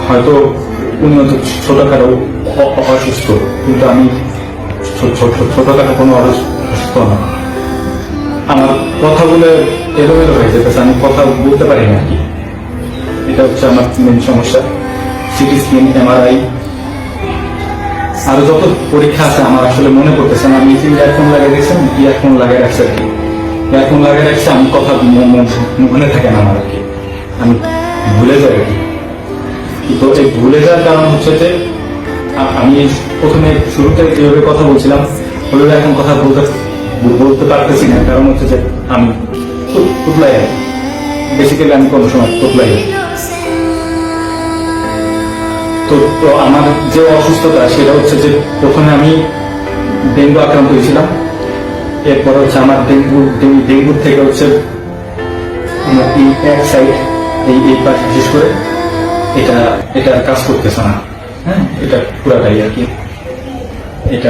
হয়তো উনি হয়তো ছোটখাটো অসুস্থ, কিন্তু আমি ছোটখাটো কোনো অসুস্থ না। আমার কথাগুলো এলোমেলো হয়ে যেতেছে, আমি কথা বলতে পারি না আর কি। এটা হচ্ছে আমার মেন সমস্যা। সিটি স্ক্যান, এমআরআই, আরো যত পরীক্ষা আছে আমার আসলে মনে পড়তেছে না। আমি ইয়ারফোন লাগিয়ে দিয়েছেন, ইয়ারফোন লাগিয়ে রাখছি আর কি। ইয়ারফোন লাগিয়ে রাখছি, আমি কথা মনে থাকে না আমার আর কি, আমি ভুলে যাই আর কি। তো এই ভুলে যাওয়ার কারণ হচ্ছে যে আমি প্রথমে শুরুতে যেভাবে কথা বলছিলাম ওইভাবে এখন কথা বলতে পারতেছি না। কারণ হচ্ছে যে আমি তুতলাই আর বেসিক্যালি আমি কোনো সময় তুতলাই। তো আমার যে অসুস্থতা সেটা হচ্ছে যে প্রথমে আমি ডেঙ্গু আক্রান্ত হয়েছিলাম। এরপরে হচ্ছে আমার ডেঙ্গু থেকে হচ্ছে এক সাইড এই পাশ বিশেষ করে এটা কাজ করতেছে না। হ্যাঁ, এটা পুরাটাই আর কি। এটা